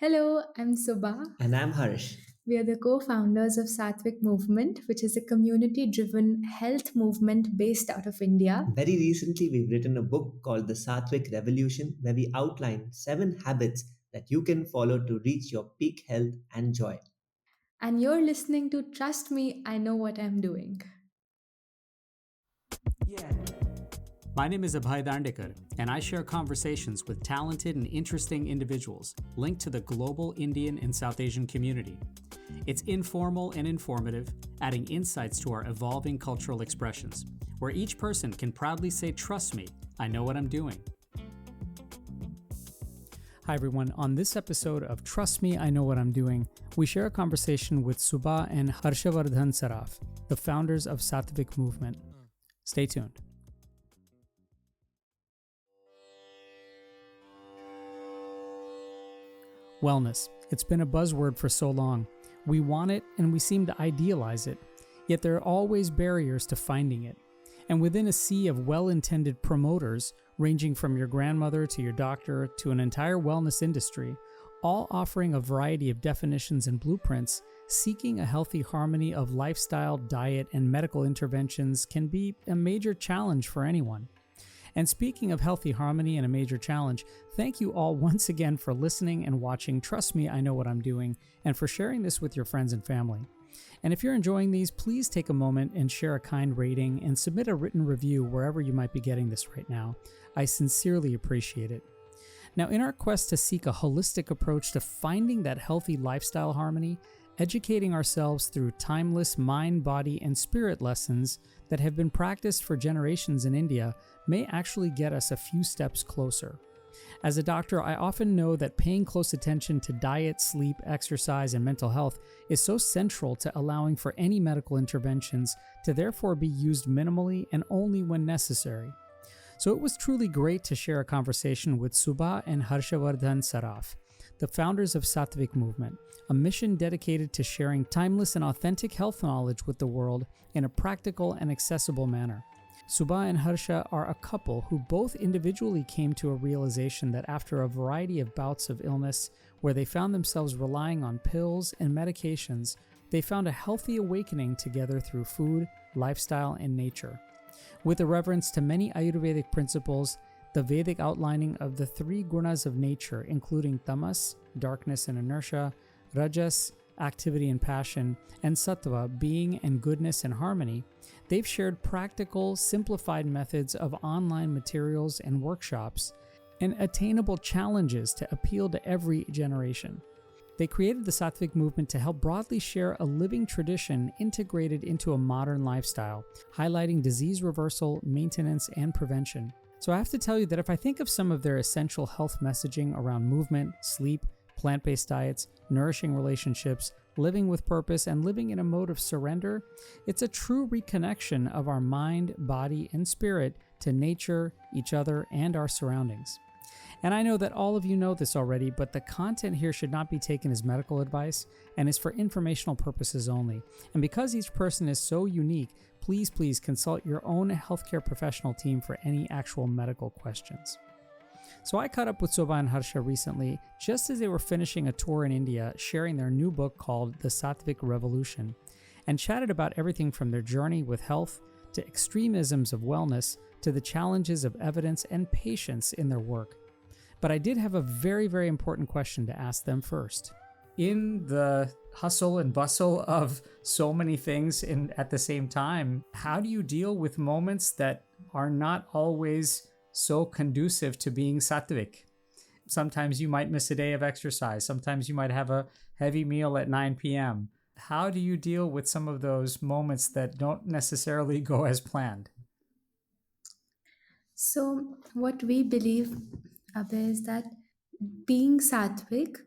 Hello, I'm Subah. And I'm Harsh. We are the co founders of Satvic Movement, which is a community driven health movement based out of India. Very recently, we've written a book called The Satvic Revolution, where we outline 7 habits that you can follow to reach your peak health and joy. And you're listening to Trust Me, I Know What I'm Doing. My name is Abhay Dandekar, and I share conversations with talented and interesting individuals linked to the global Indian and South Asian community. It's informal and informative, adding insights to our evolving cultural expressions, where each person can proudly say, "Trust me, I know what I'm doing." Hi, everyone. On this episode of Trust Me, I Know What I'm Doing, we share a conversation with Subah and Harshvardhan Saraf, the founders of Satvic Movement. Stay tuned. Wellness. It's been a buzzword for so long. We want it and we seem to idealize it, yet there are always barriers to finding it. And within a sea of well-intended promoters, ranging from your grandmother to your doctor to an entire wellness industry, all offering a variety of definitions and blueprints, seeking a healthy harmony of lifestyle, diet, and medical interventions can be a major challenge for anyone. And speaking of healthy harmony and a major challenge, thank you all once again for listening and watching Trust Me, I Know What I'm Doing, and for sharing this with your friends and family. And if you're enjoying these, please take a moment and share a kind rating and submit a written review wherever you might be getting this right now. I sincerely appreciate it. Now, in our quest to seek a holistic approach to finding that healthy lifestyle harmony, educating ourselves through timeless mind, body, and spirit lessons that have been practiced for generations in India may actually get us a few steps closer. As a doctor, I often know that paying close attention to diet, sleep, exercise, and mental health is so central to allowing for any medical interventions to therefore be used minimally and only when necessary. So it was truly great to share a conversation with Subah and Harshvardhan Saraf, the founders of Satvic Movement, a mission dedicated to sharing timeless and authentic health knowledge with the world in a practical and accessible manner. Subah and Harsha are a couple who both individually came to a realization that after a variety of bouts of illness where they found themselves relying on pills and medications, they found a healthy awakening together through food, lifestyle, and nature. With a reverence to many Ayurvedic principles, the Vedic outlining of the 3 gunas of nature, including tamas, darkness and inertia, rajas, activity and passion, and sattva, being and goodness and harmony, they've shared practical, simplified methods of online materials and workshops and attainable challenges to appeal to every generation. They created the Satvic movement to help broadly share a living tradition integrated into a modern lifestyle, highlighting disease reversal, maintenance, and prevention. So I have to tell you that if I think of some of their essential health messaging around movement, sleep, plant-based diets, nourishing relationships, living with purpose, and living in a mode of surrender, it's a true reconnection of our mind, body, and spirit to nature, each other, and our surroundings. And I know that all of you know this already, but the content here should not be taken as medical advice and is for informational purposes only. And because each person is so unique, please consult your own healthcare professional team for any actual medical questions. So I caught up with Subah and Harsha recently, just as they were finishing a tour in India, sharing their new book called The Satvic Revolution, and chatted about everything from their journey with health to extremisms of wellness to the challenges of evidence and patience in their work. But I did have a very important question to ask them first. In the hustle and bustle of so many things at the same time, how do you deal with moments that are not always so conducive to being sattvic? Sometimes you might miss a day of exercise. Sometimes you might have a heavy meal at 9 p.m. How do you deal with some of those moments that don't necessarily go as planned? So, what we believe, Abhay, is that being Satvic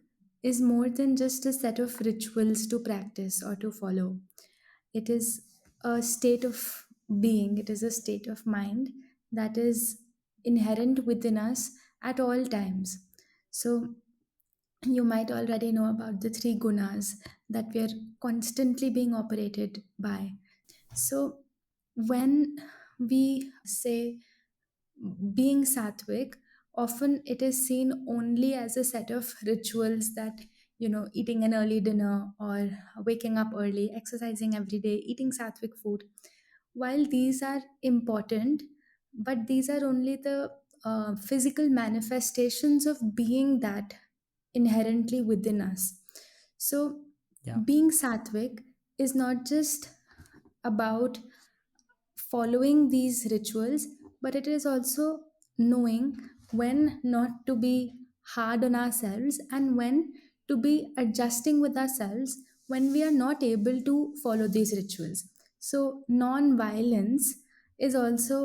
is more than just a set of rituals to practice or to follow. It is a state of being, it is a state of mind that is inherent within us at all times. So, you might already know about the 3 gunas that we are constantly being operated by. So, when we say being Satvic often it is seen only as a set of rituals that, eating an early dinner or waking up early, exercising every day, eating sattvic food. While these are important, but these are only the physical manifestations of being that inherently within us. So, Yeah. being sattvic is not just about following these rituals, but it is also knowing when not to be hard on ourselves and when to be adjusting with ourselves when we are not able to follow these rituals. So, non violence is also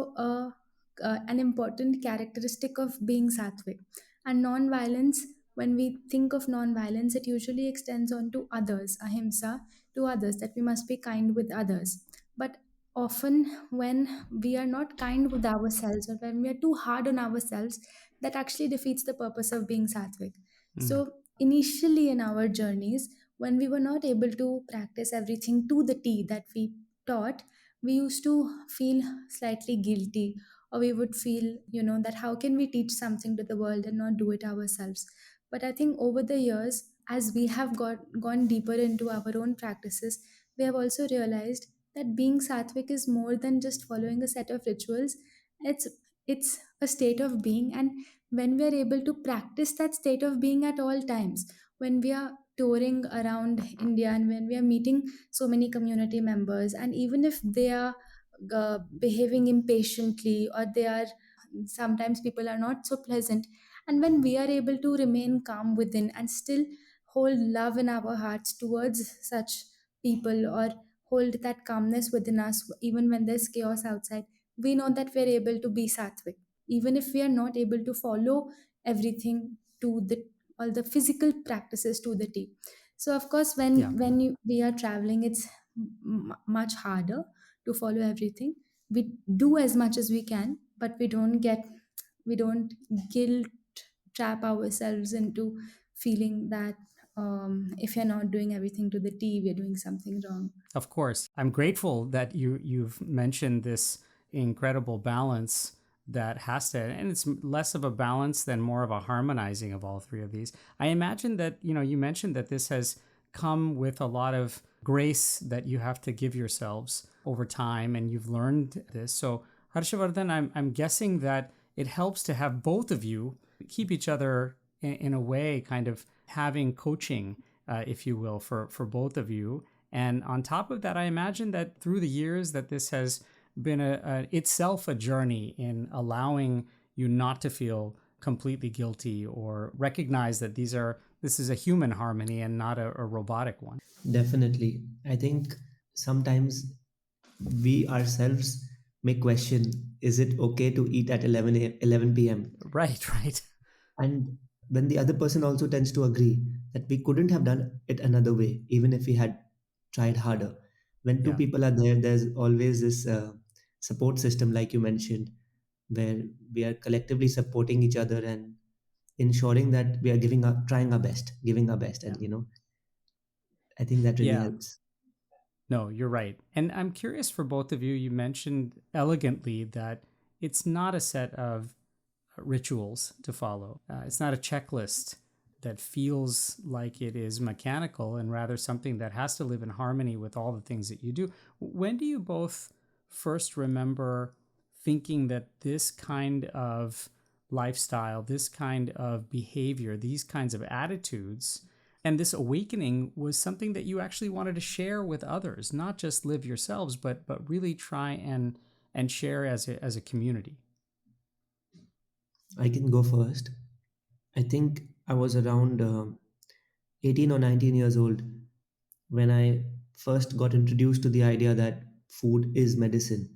an important characteristic of being sattvic. And non violence, when we think of non violence, it usually extends on to others, ahimsa, to others, that we must be kind with others. But often when we are not kind with ourselves or when we are too hard on ourselves, that actually defeats the purpose of being sattvic. Mm. So initially in our journeys, when we were not able to practice everything to the T that we taught, we used to feel slightly guilty, or we would feel, that how can we teach something to the world and not do it ourselves. But I think over the years, as we have gone deeper into our own practices, we have also realized that being sattvic is more than just following a set of rituals. It's it's a state of being, and when we are able to practice that state of being at all times, when we are touring around India and when we are meeting so many community members, and even if they are behaving impatiently, or they are, sometimes people are not so pleasant, and when we are able to remain calm within and still hold love in our hearts towards such people, or hold that calmness within us even when there's chaos outside, we know that we're able to be sattvic, even if we are not able to follow everything to the all the physical practices to the T. So of course, Yeah. we are traveling, it's much harder to follow everything. We do as much as we can, but we don't guilt trap ourselves into feeling that, if you're not doing everything to the T, we're doing something wrong. Of course, I'm grateful that you've mentioned this incredible balance that has to, and it's less of a balance than more of a harmonizing of all three of these. I imagine that you mentioned that this has come with a lot of grace that you have to give yourselves over time, and you've learned this. So, Harshvardhan, I'm guessing that it helps to have both of you keep each other in a way, kind of having coaching, if you will, for both of you. And on top of that, I imagine that through the years that this has been itself a journey in allowing you not to feel completely guilty or recognize that this is a human harmony and not a robotic one. Definitely. I think sometimes we ourselves may question, is it okay to eat at 11 p.m.? Right, right. And when the other person also tends to agree that we couldn't have done it another way, even if we had tried harder. When two Yeah. people are there, there's always this support system, like you mentioned, where we are collectively supporting each other and ensuring that we are trying our best, giving our best. Yeah. And, I think that really Yeah. helps. No, you're right. And I'm curious for both of you, you mentioned elegantly that it's not a set of rituals to follow. It's not a checklist that feels like it is mechanical and rather something that has to live in harmony with all the things that you do. When do you both first remember thinking that this kind of lifestyle, this kind of behavior, these kinds of attitudes, and this awakening was something that you actually wanted to share with others, not just live yourselves, but really try and share as a community? I can go first. I think I was around 18 or 19 years old when I first got introduced to the idea that food is medicine.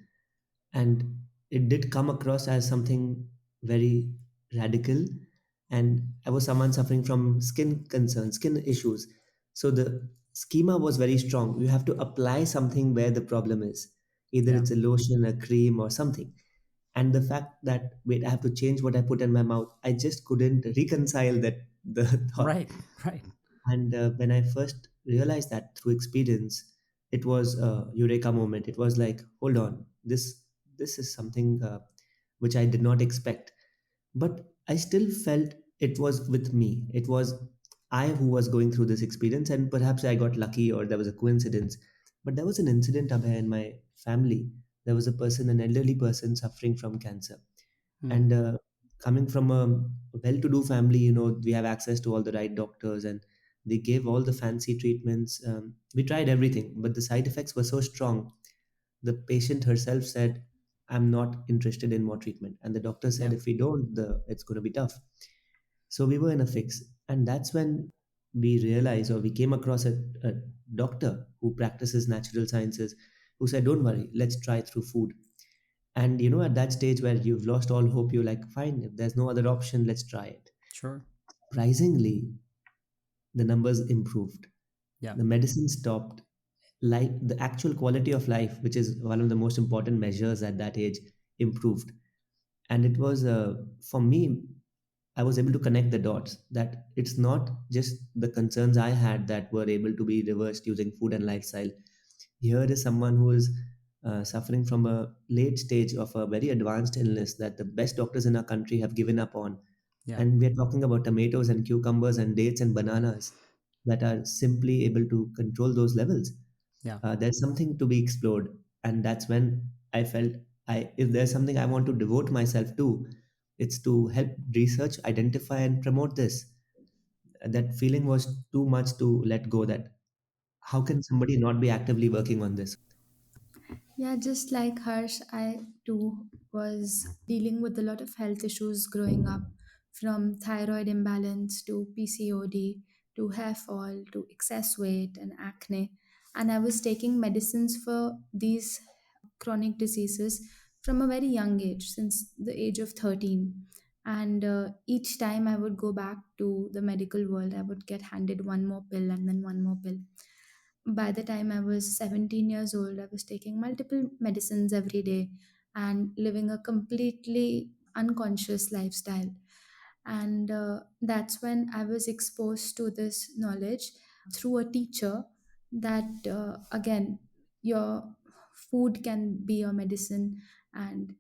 And it did come across as something very radical. And I was someone suffering from skin concerns, skin issues. So the schema was very strong. You have to apply something where the problem is. Either Yeah. it's a lotion, a cream, or something. And the fact that, wait, I have to change what I put in my mouth, I just couldn't reconcile that the thought. Right, right. And when I first realized that through experience, it was a eureka moment. It was like, hold on, this is something which I did not expect. But I still felt it was with me. It was I who was going through this experience, and perhaps I got lucky or there was a coincidence. But there was an incident Abhay, in my family. There was a person, an elderly person, suffering from cancer. Hmm. And coming from a well to do family, we have access to all the right doctors, and they gave all the fancy treatments. We tried everything, but the side effects were so strong. The patient herself said, I'm not interested in more treatment. And the doctor said, Yeah. if we don't, it's going to be tough. So we were in a fix. And that's when we realized, or we came across a doctor who practices natural sciences, who said, don't worry, let's try through food. And at that stage where you've lost all hope, you're like, fine, if there's no other option, let's try it. Sure. Surprisingly, the numbers improved. Yeah. The medicine stopped. Like the actual quality of life, which is one of the most important measures at that age, improved. And it was, for me, I was able to connect the dots that it's not just the concerns I had that were able to be reversed using food and lifestyle. Here is someone who is suffering from a late stage of a very advanced illness that the best doctors in our country have given up on. Yeah. And we're talking about tomatoes and cucumbers and dates and bananas that are simply able to control those levels. Yeah. There's something to be explored. And that's when I felt, if there's something I want to devote myself to, it's to help research, identify, and promote this. That feeling was too much to let go, that how can somebody not be actively working on this? Yeah, just like Harsh, I too was dealing with a lot of health issues growing up, from thyroid imbalance to PCOD to hair fall to excess weight and acne. And I was taking medicines for these chronic diseases from a very young age, since the age of 13. And each time I would go back to the medical world, I would get handed one more pill and then one more pill. By the time I was 17 years old, I was taking multiple medicines every day and living a completely unconscious lifestyle. And that's when I was exposed to this knowledge through a teacher that, again, your food can be your medicine. And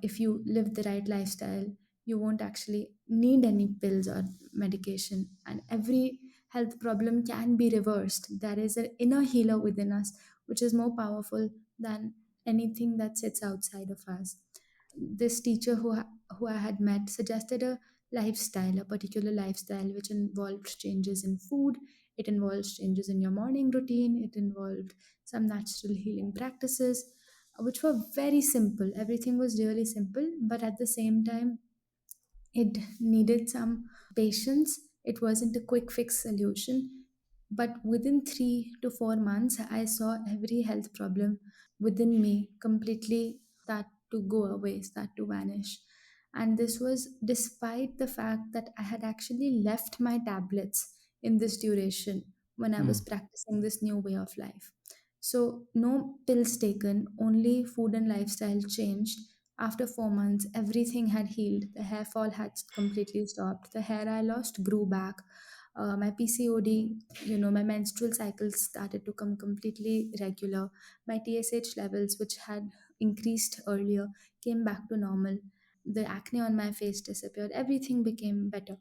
if you live the right lifestyle, you won't actually need any pills or medication. And every health problem can be reversed. There is an inner healer within us, which is more powerful than anything that sits outside of us. This teacher who I had met suggested a particular lifestyle, which involved changes in food. It involves changes in your morning routine. It involved some natural healing practices, which were very simple. Everything was really simple, but at the same time, it needed some patience. It wasn't a quick fix solution. But within 3 to 4 months, I saw every health problem within me completely start to go away, start to vanish. And this was despite the fact that I had actually left my tablets in this duration when I Hmm. was practicing this new way of life. So, no pills taken, only food and lifestyle changed. After 4 months, everything had healed. The hair fall had completely stopped. The hair I lost grew back. My PCOD, my menstrual cycles started to come completely regular. My TSH levels, which had increased earlier, came back to normal. The acne on my face disappeared. Everything became better.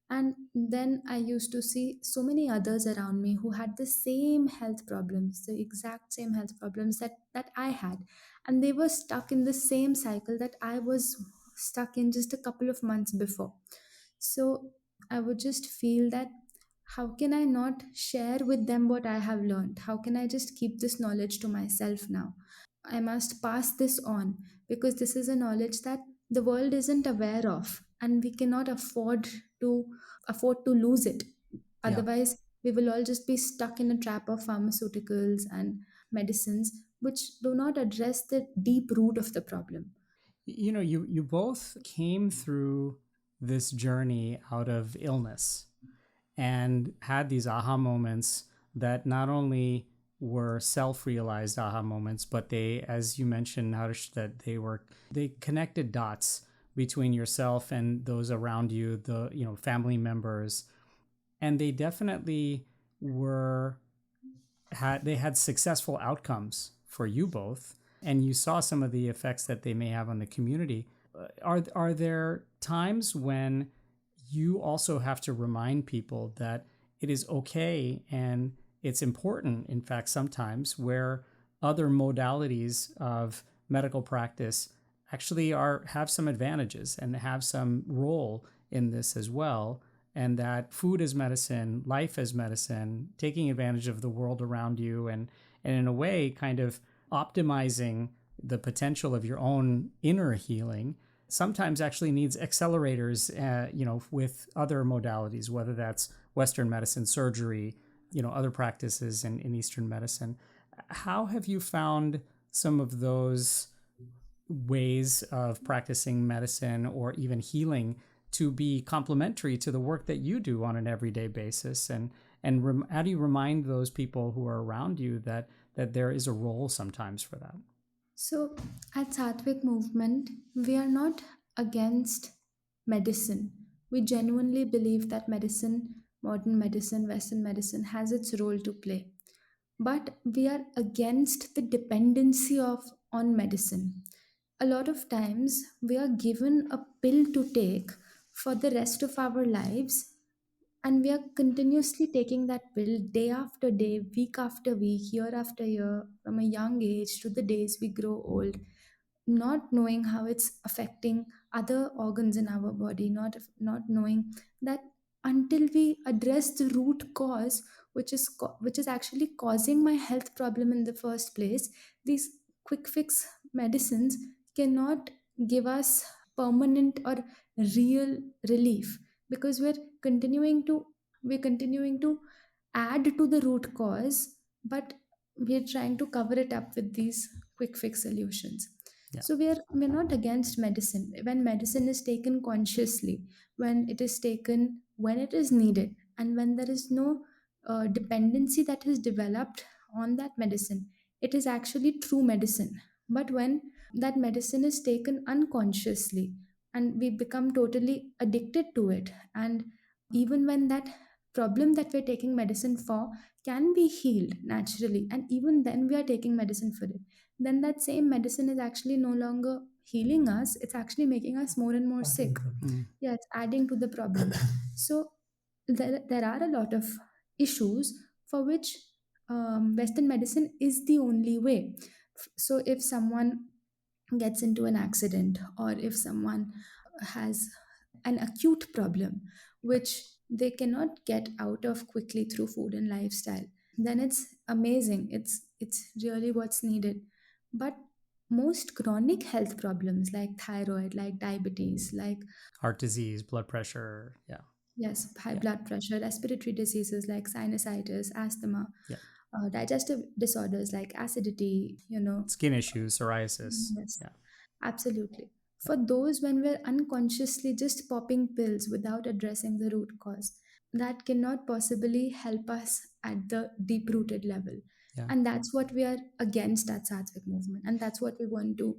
And then I used to see so many others around me who had the same health problems, the exact same health problems that I had. And they were stuck in the same cycle that I was stuck in just a couple of months before. So I would just feel that, how can I not share with them what I have learned? How can I just keep this knowledge to myself now? I must pass this on, because this is a knowledge that the world isn't aware of, and we cannot afford to lose it. Yeah. Otherwise, we will all just be stuck in a trap of pharmaceuticals and medicines which do not address the deep root of the problem. You both came through this journey out of illness and had these aha moments that not only were self-realized aha moments, but they, as you mentioned, Harsh, that they connected dots between yourself and those around you, the family members, and they definitely were had successful outcomes for you both, and you saw some of the effects that they may have on the community. are there times when you also have to remind people that it is okay and it's important, in fact, sometimes where other modalities of medical practice actually are have some advantages and have some role in this as well, and that food is medicine, life is medicine, taking advantage of the world around you, and in a way kind of optimizing the potential of your own inner healing sometimes actually needs accelerators, with other modalities, whether that's Western medicine, surgery, other practices in Eastern medicine. How have you found some of those ways of practicing medicine or even healing to be complementary to the work that you do on an everyday basis? And how do you remind those people who are around you that there is a role sometimes for that? So, at Satvic movement, we are not against medicine. We genuinely believe that medicine, modern medicine, Western medicine, has its role to play. But we are against the dependency of on medicine. A lot of times, we are given a pill to take for the rest of our lives, and we are continuously taking that pill day after day, week after week, year after year, from a young age to the days we grow old, not knowing how it's affecting other organs in our body, not knowing that until we address the root cause, which is actually causing my health problem in the first place, these quick fix medicines cannot give us permanent or real relief, because we're continuing to add to the root cause, but we're trying to cover it up with these quick fix solutions. Yeah. So we're not against medicine when medicine is taken consciously, when it is taken when it is needed, and when there is no dependency that is developed on that medicine. It is actually true medicine. But when that medicine is taken unconsciously and we become totally addicted to it, and even when that problem that we're taking medicine for can be healed naturally, and even then we are taking medicine for it, then that same medicine is actually no longer healing us, it's actually making us more and more sick. Mm. Yeah, it's adding to the problem. So there are a lot of issues for which Western medicine is the only way. So if someone gets into an accident, or if someone has an acute problem which they cannot get out of quickly through food and lifestyle, then it's amazing, it's really what's needed. But most chronic health problems like thyroid, like diabetes, like Heart disease, blood pressure. Yeah. yes, high Yeah. blood pressure, respiratory diseases like sinusitis, asthma, Yeah. digestive disorders like acidity, Skin issues, psoriasis. yes, Yeah. absolutely. Yeah. For those when we're unconsciously just popping pills without addressing the root cause, that cannot possibly help us at the deep rooted level. Yeah. And that's what we are against at Satvik movement. And that's what we want to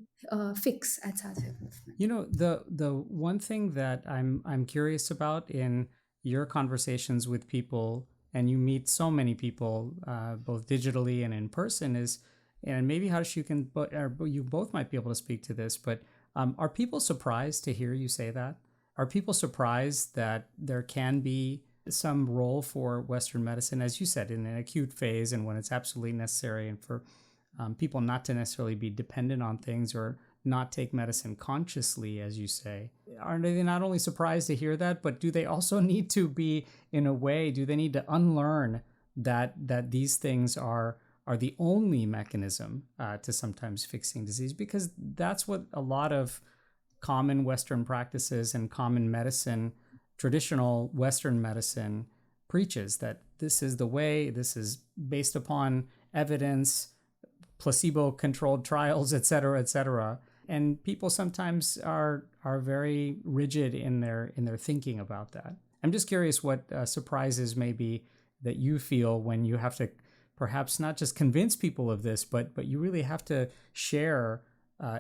fix at Satvik movement. The one thing that I'm curious about in your conversations with people, and you meet so many people, both digitally and in person, is, and maybe Harsh, you both might be able to speak to this, but are people surprised to hear you say that? Are people surprised that there can be some role for Western medicine, as you said, in an acute phase and when it's absolutely necessary, and for people not to necessarily be dependent on things or not take medicine consciously, as you say? Are they not only surprised to hear that, but do they also need to be, in a way, do they need to unlearn that these things are the only mechanism to sometimes fixing disease? Because that's what a lot of common Western practices and common medicine, traditional Western medicine, preaches, that this is the way, this is based upon evidence, placebo-controlled trials, et cetera, et cetera. And people sometimes are very rigid in their thinking about that. I'm just curious what surprises maybe that you feel when you have to perhaps not just convince people of this, but you really have to share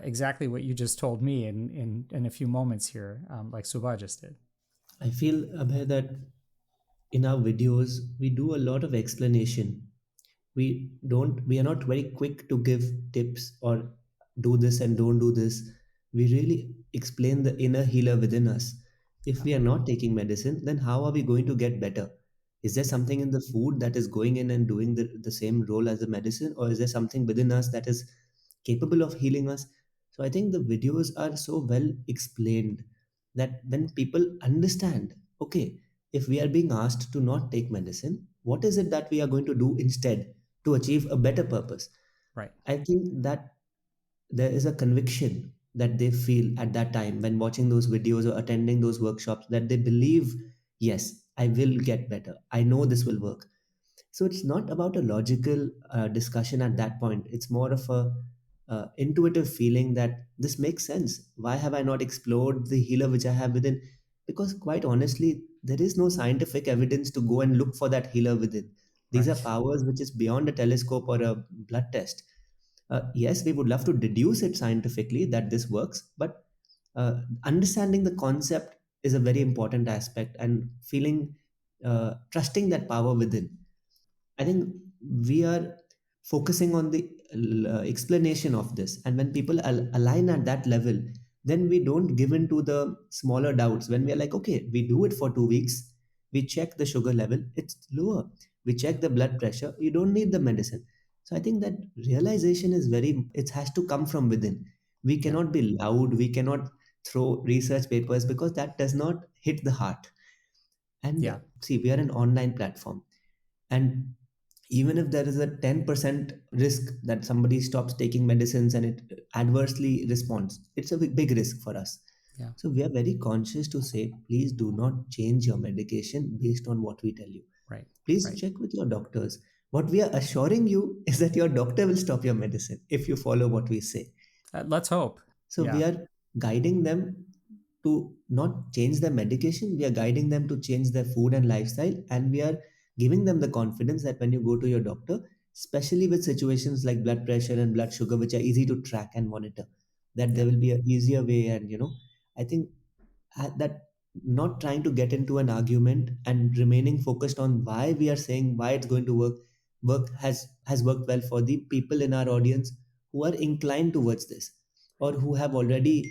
exactly what you just told me in a few moments here, like Subha just did. I feel, Abhay, that in our videos we do a lot of explanation. We are not very quick to give tips or do this and don't do this. we really explain the inner healer within us. If Yeah. we are not taking medicine, then how are we going to get better? Is there something in the food that is going in and doing the same role as the medicine, or is there something within us that is capable of healing us? So I think the videos are so well explained that when people understand, okay, if we are being asked to not take medicine, what is it that we are going to do instead to achieve a better purpose? Right. I think that there is a conviction that they feel at that time when watching those videos or attending those workshops, that they believe, yes, I will get better, I know this will work. So it's not about a logical discussion at that point. It's more of a intuitive feeling that this makes sense. Why have I not explored the healer which I have within? Because quite honestly, there is no scientific evidence to go and look for that healer within. These are Right. powers which is beyond a telescope or a blood test. Yes, we would love to deduce it scientifically that this works, but understanding the concept is a very important aspect, and feeling, trusting that power within. I think we are focusing on the explanation of this. And when people align at that level, then we don't give in to the smaller doubts. When we are like, okay, we do it for 2 weeks, we check the sugar level, it's lower. We check the blood pressure, you don't need the medicine. So I think that realization is very, it has to come from within. We Yeah. cannot be loud, we cannot throw research papers because that does not hit the heart. And Yeah. see, we are an online platform, and even if there is a 10% risk that somebody stops taking medicines and it adversely responds, it's a big risk for us. Yeah. So we are very conscious to say, please do not change your medication based on what we tell you. Right. Please Right. check with your doctors. What we are assuring you is that your doctor will stop your medicine if you follow what we say. Let's hope. So we Yeah. are guiding them to not change their medication. We are guiding them to change their food and lifestyle. And we are giving them the confidence that when you go to your doctor, especially with situations like blood pressure and blood sugar, which are easy to track and monitor, that Yeah. there will be an easier way. And, I think that not trying to get into an argument and remaining focused on why we are saying why it's going to work has worked well for the people in our audience who are inclined towards this, or who have already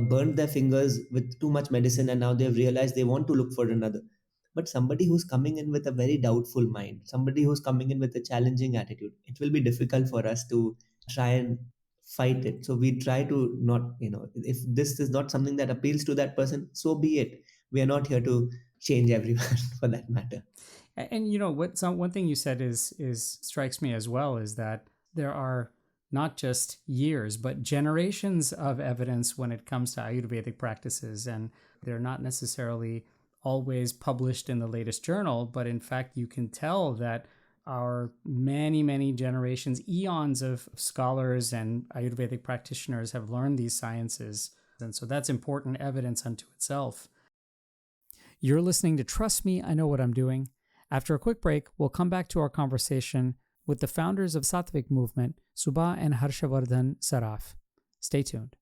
burned their fingers with too much medicine and now they've realized they want to look for another. But somebody who's coming in with a very doubtful mind, somebody who's coming in with a challenging attitude, it will be difficult for us to try and fight it. So we try to not, if this is not something that appeals to that person, so be it. We are not here to change everyone for that matter. And you know what? One thing you said is strikes me as well is that there are not just years but generations of evidence when it comes to Ayurvedic practices, and they're not necessarily always published in the latest journal, but in fact you can tell that our many generations, eons of scholars and Ayurvedic practitioners have learned these sciences, and so that's important evidence unto itself. You're listening to Trust Me, I Know What I'm Doing. After a quick break, we'll come back to our conversation with the founders of Satvic movement, Subah and Harshvardhan Saraf. Stay tuned.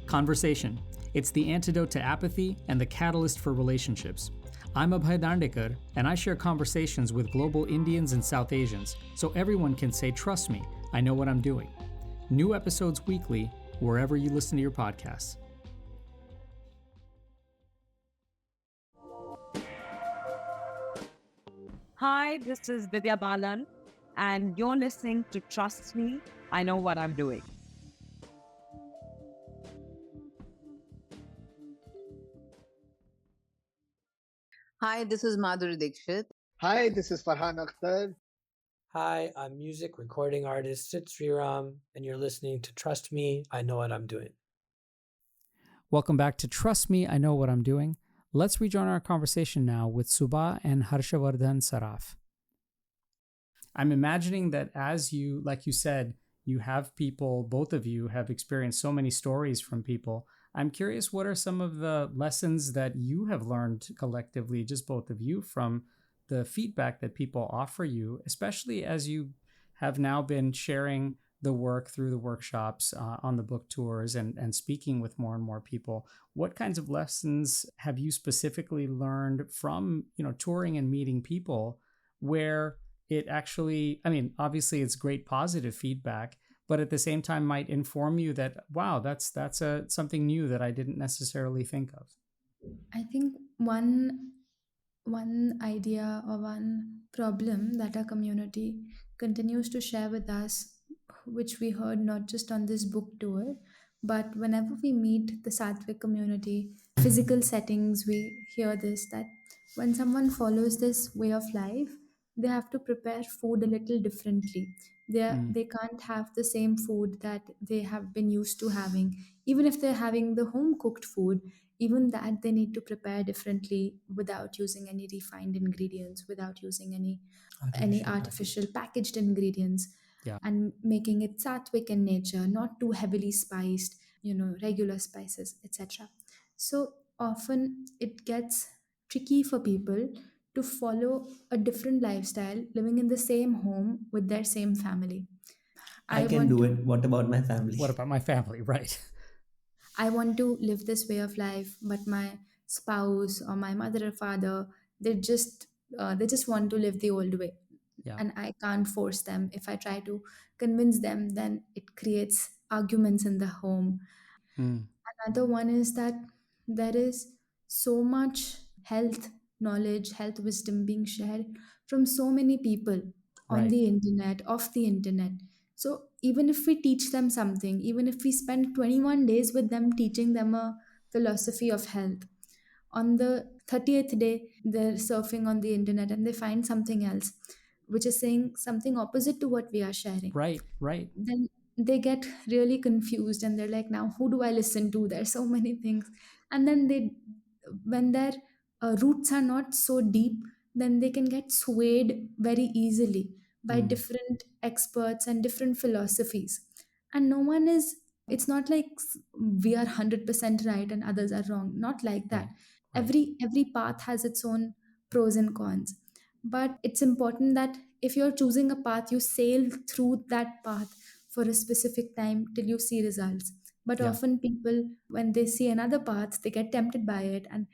Conversation. It's the antidote to apathy and the catalyst for relationships. I'm Abhay Dandekar, and I share conversations with global Indians and South Asians so everyone can say, trust me, I know what I'm doing. New episodes weekly, wherever you listen to your podcasts. Hi, this is Vidya Balan, and you're listening to Trust Me, I Know What I'm Doing. Hi, this is Madhuri Dixit. Hi, this is Farhan Akhtar. Hi, I'm music recording artist Sid Sriram, and you're listening to Trust Me, I Know What I'm Doing. Welcome back to Trust Me, I Know What I'm Doing. Let's rejoin our conversation now with Subah and Harshvardhan Saraf. I'm imagining that as you, like you said, you have people, both of you have experienced so many stories from people. I'm curious, what are some of the lessons that you have learned collectively, just both of you, from the feedback that people offer you, especially as you have now been sharing the work through the workshops, on the book tours, and speaking with more and more people? What kinds of lessons have you specifically learned from, touring and meeting people where it actually, I mean, obviously it's great positive feedback, but at the same time might inform you that, wow, that's a something new that I didn't necessarily think of. I think one idea or one problem that our community continues to share with us, which we heard not just on this book tour, but whenever we meet the Satvic community, physical settings, we hear this that when someone follows this way of life, they have to prepare food a little differently. Mm, They can't have the same food that they have been used to having. Even if they're having the home cooked food, even that they need to prepare differently without using any refined ingredients, without using any Artificial artificial packaged ingredients, yeah. and making it sattvic in nature, not too heavily spiced, regular spices, etc. So often it gets tricky for people to follow a different lifestyle living in the same home with their same family. I I can want do to it. What about my family? What about my family? Right. I want to live this way of life, but my spouse or my mother or father, they just they just want to live the old way, Yeah. and I can't force them. If I try to convince them, then it creates arguments in the home. Mm, Another one is that there is so much health knowledge, health wisdom being shared from so many people on right. the internet, off the internet. So even if we teach them something, even if we spend 21 days with them teaching them a philosophy of health, on the 30th day, they're surfing on the internet and they find something else, which is saying something opposite to what we are sharing. Right. Right. Then they get really confused and they're like, now who do I listen to? There's so many things. And then when their roots are not so deep, then they can get swayed very easily by Mm, different experts and different philosophies. And no one is, it's not like we are 100% right and others are wrong, not like that. right. Right. Every path has its own pros and cons, but it's important that if you're choosing a path, you sail through that path for a specific time till you see results. But Yeah. often people, when they see another path, they get tempted by it, and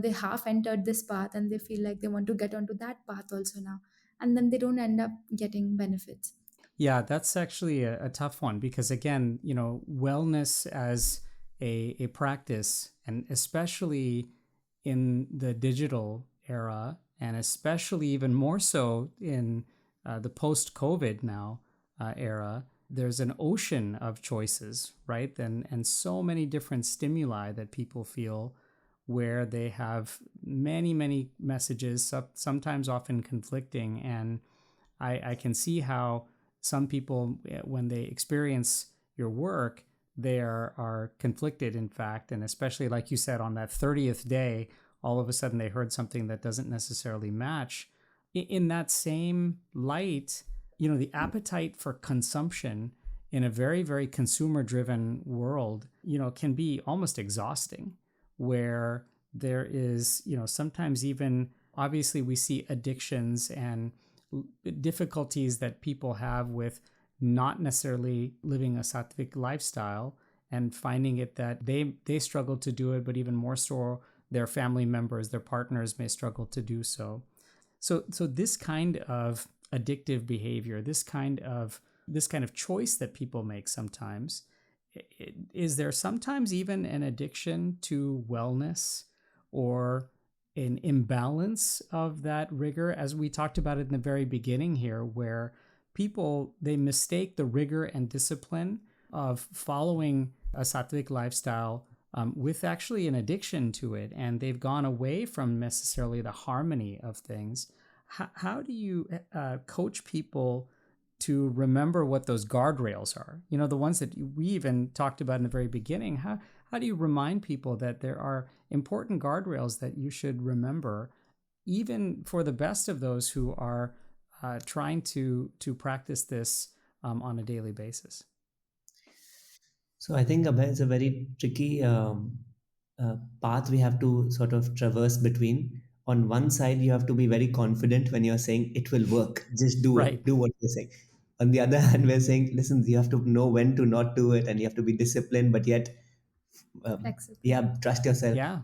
they half entered this path and they feel like they want to get onto that path also now, and then they don't end up getting benefits. Yeah, that's actually a tough one because, again, wellness as a practice, and especially in the digital era, and especially even more so in the post COVID now era, there's an ocean of choices, right? And so many different stimuli that people feel where they have many, many messages, sometimes often conflicting. And I can see how some people, when they experience your work, they are conflicted, in fact. And especially, like you said, on that 30th day, all of a sudden they heard something that doesn't necessarily match. In that same light, the appetite for consumption in a very, very consumer driven world, can be almost exhausting, where there is, sometimes even obviously we see addictions and difficulties that people have with not necessarily living a sattvic lifestyle, and finding it that they struggle to do it, but even more so their family members, their partners may struggle to do so. So this kind of addictive behavior, this kind of choice that people make sometimes, is there sometimes even an addiction to wellness, or an imbalance of that rigor, as we talked about it in the very beginning here, where people, they mistake the rigor and discipline of following a sattvic lifestyle with actually an addiction to it, and they've gone away from necessarily the harmony of things. How do you coach people to remember what those guardrails are? The ones that we even talked about in the very beginning. How do you remind people that there are important guardrails that you should remember, even for the best of those who are trying to practice this on a daily basis? So I think Abhay, it's a very tricky path we have to sort of traverse between. On one side, you have to be very confident when you're saying it will work. Just do Right. it. Do what you're saying. On the other hand, we're saying, listen, you have to know when to not do it, and you have to be disciplined, but yet, Flexible. yeah, trust yourself. Yeah.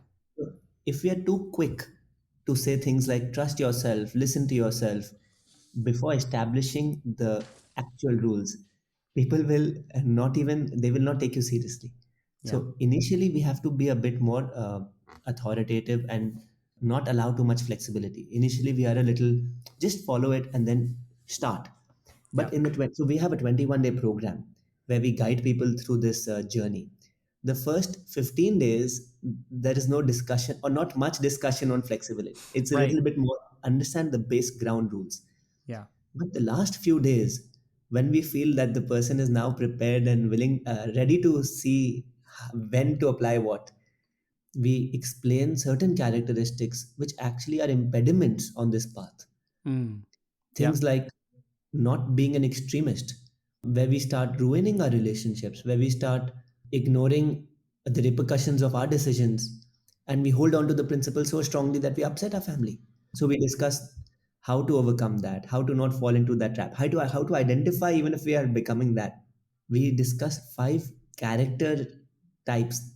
If we are too quick to say things like trust yourself, listen to yourself, before establishing the actual rules, people will not even, they will not take you seriously. So Yeah. initially we have to be a bit more authoritative and not allow too much flexibility. Initially we are a little, just follow it and then start. Yeah. But in the so we have a 21-day program where we guide people through this journey. The first 15 days there is no discussion or not much discussion on flexibility. It's a Right. little bit more understand the base ground rules. Yeah. But the last few days, when we feel that the person is now prepared and willing, ready to see when to apply what, we explain certain characteristics which actually are impediments on this path. Mm. Yeah. Things like not being an extremist, where we start ruining our relationships, where we start ignoring the repercussions of our decisions, and we hold on to the principle so strongly that we upset our family. So we discuss how to overcome that, how to not fall into that trap, how to identify even if we are becoming that. We discuss 5 character types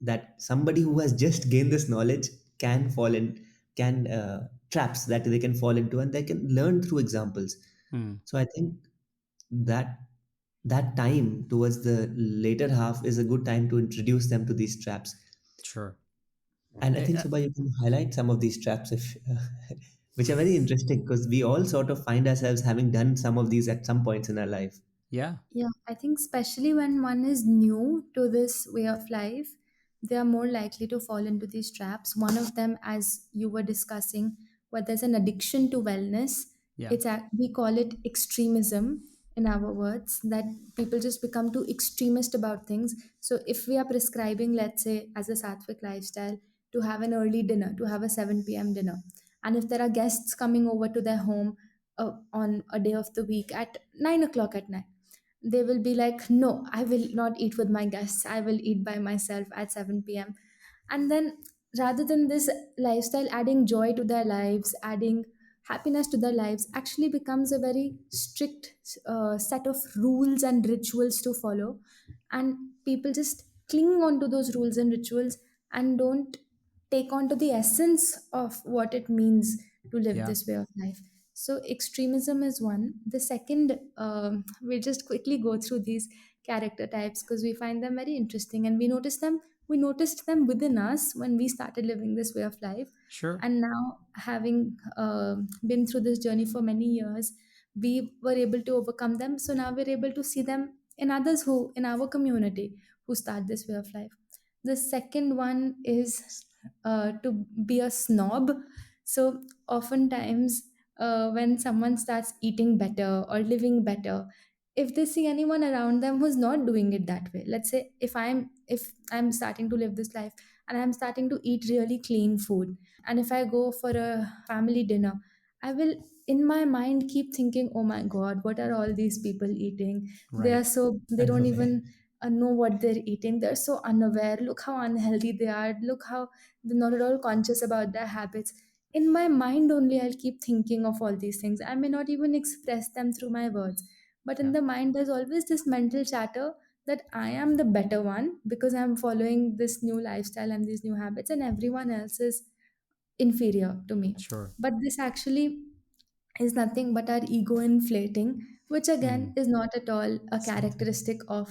that somebody who has just gained this knowledge can fall in, can traps that they can fall into, and they can learn through examples. Mm. So I think that that time towards the later half is a good time to introduce them to these traps. Sure. And I Eh, think, Subha, you can highlight some of these traps if, which are very interesting because we all sort of find ourselves having done some of these at some points in our life. yeah. Yeah, I think especially when one is new to this way of life, they are more likely to fall into these traps. One of them, as you were discussing, where there's an addiction to wellness, Yeah. we call it extremism in our words, that people just become too extremist about things. So if we are prescribing, let's say, as a Sattvic lifestyle, to have an early dinner, to have a 7 p.m. dinner, and if there are guests coming over to their home on a day of the week at 9 o'clock at night, they will be like, no, I will not eat with my guests, I will eat by myself at 7 p.m. And then, rather than this lifestyle adding joy to their lives, adding happiness to their lives, actually becomes a very strict set of rules and rituals to follow. And people just cling on to those rules and rituals and don't take on to the essence of what it means to live Yeah. this way of life. So extremism is one. The second, we'll just quickly go through these character types because we find them very interesting, and we noticed them within us when we started living this way of life. Sure. And now, having been through this journey for many years, we were able to overcome them. So now we're able to see them in others who in our community who start this way of life. The second one is to be a snob. So oftentimes, when someone starts eating better or living better, if they see anyone around them who's not doing it that way, let's say if I'm starting to live this life and I'm starting to eat really clean food, and if I go for a family dinner, I will in my mind keep thinking, oh my god, what are all these people eating? They Right. are so, they don't Unaware. even know what they're eating. They're so unaware. Look how unhealthy they are. Look how they're not at all conscious about their habits. In my mind only, I'll keep thinking of all these things. I may not even express them through my words, but in Yeah. the mind there's always this mental chatter that I am the better one because I'm following this new lifestyle and these new habits, and everyone else is inferior to me. Sure. But this actually is nothing but our ego inflating, which again Mm. is not at all a Sattvic. characteristic of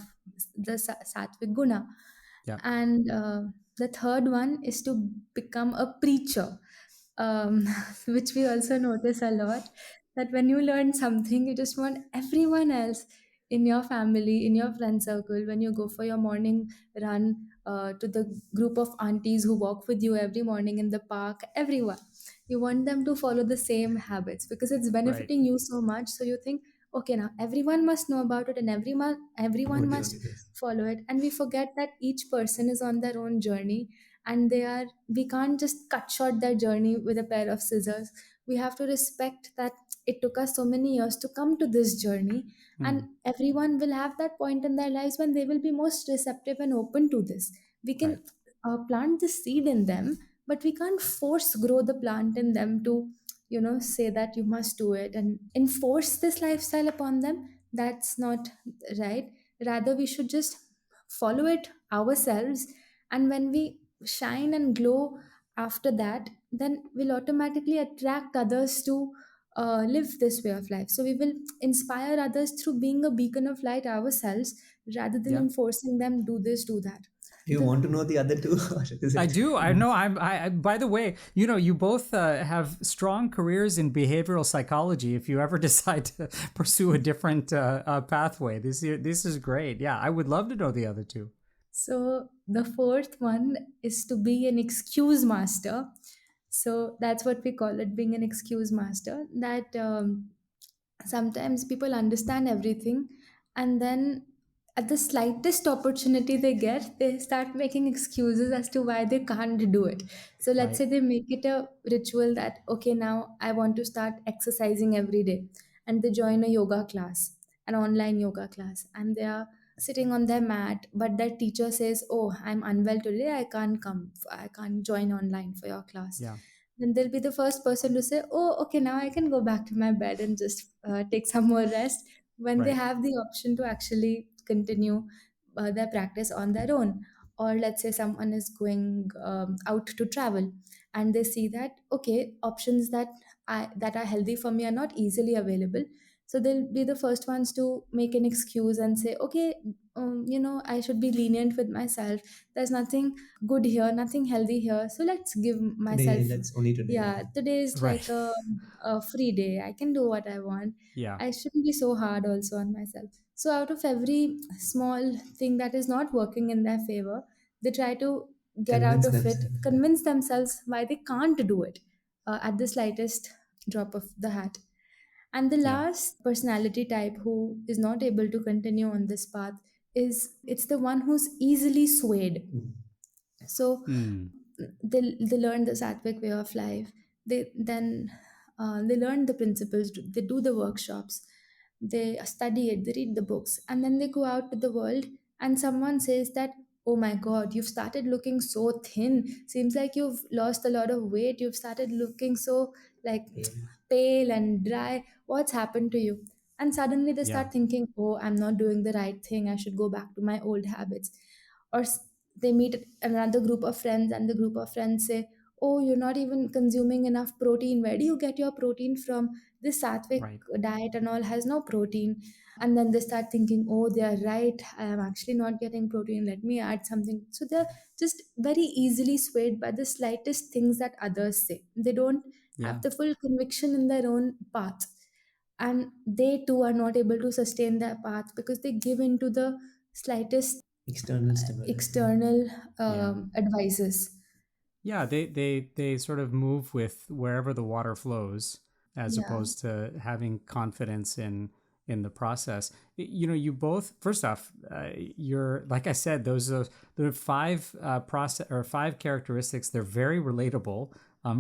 the Sattvic guna. Yeah. And the third one is to become a preacher, which we also notice a lot, that when you learn something, you just want everyone else in your family, in your friend circle, when you go for your morning run, to the group of aunties who walk with you every morning in the park, everyone, you want them to follow the same habits because it's Right. benefiting you so much. So you think, okay, now everyone must know about it and everyone Nobody must only this. follow it. And we forget that each person is on their own journey, and we can't just cut short their journey with a pair of scissors. We have to respect that it took us so many years to come to this journey, and Mm. everyone will have that point in their lives when they will be most receptive and open to this. We can Right. plant the seed in them, but we can't force grow the plant in them to say that you must do it and enforce this lifestyle upon them. That's not right. Rather, we should just follow it ourselves, and when we shine and glow after that, then we'll automatically attract others to live this way of life. So we will inspire others through being a beacon of light ourselves rather than Yeah. enforcing them, do this, do that. Do you The want to know the other two, or is I it? do. I know. By the way, you both have strong careers in behavioral psychology. If you ever decide to pursue a different pathway, this is great. Yeah, I would love to know the other two. So the fourth one is to be an excuse master. So that's what we call it, being an excuse master. That sometimes people understand everything, and then at the slightest opportunity they get, they start making excuses as to why they can't do it. So let's Right. say they make it a ritual that, okay, now I want to start exercising every day, and they join a yoga class, an online yoga class, and they are sitting on their mat, but their teacher says, oh, I'm unwell today, I can't come, I can't join online for your class. Yeah. Then they'll be the first person to say, oh, okay, now I can go back to my bed and just take some more rest, when they Right. have the option to actually continue their practice on their own. Or let's say someone is going out to travel, and they see that, okay, options that are healthy for me are not easily available. So they'll be the first ones to make an excuse and say, okay, I should be lenient with myself. There's nothing good here, nothing healthy here. So let's give Today, myself, let's only today. yeah, today is like Right. a free day. I can do what I want. Yeah. I shouldn't be so hard also on myself. So out of every small thing that is not working in their favor, they try to get out Convince of it, themselves. convince themselves why they can't do it at the slightest drop of the hat. And the Yeah. last personality type who is not able to continue on this path is, it's the one who's easily swayed. Mm. So Mm. they learn the Satvic way of life. They learn the principles. They do the workshops. They study it. They read the books, and then they go out to the world. And someone says that, "Oh my God, you've started looking so thin. Seems like you've lost a lot of weight. You've started looking so like Pale. pale and dry. What's happened to you?" And suddenly they Yeah. start thinking, "Oh, I'm not doing the right thing. I should go back to my old habits." Or they meet another group of friends, and the group of friends say, oh, you're not even consuming enough protein. Where do you get your protein from? This Sattvic Right. diet and all has no protein. And then they start thinking, oh, they are right, I am actually not getting protein, let me add something. So they're just very easily swayed by the slightest things that others say. They don't have Yeah. the full conviction in their own path, and they too are not able to sustain their path because they give into the slightest External stimulus. external Yeah. advices. Yeah, they sort of move with wherever the water flows, as Yeah. opposed to having confidence in the process. You both. First off, you're like I said, those are the five process or five characteristics. They're very relatable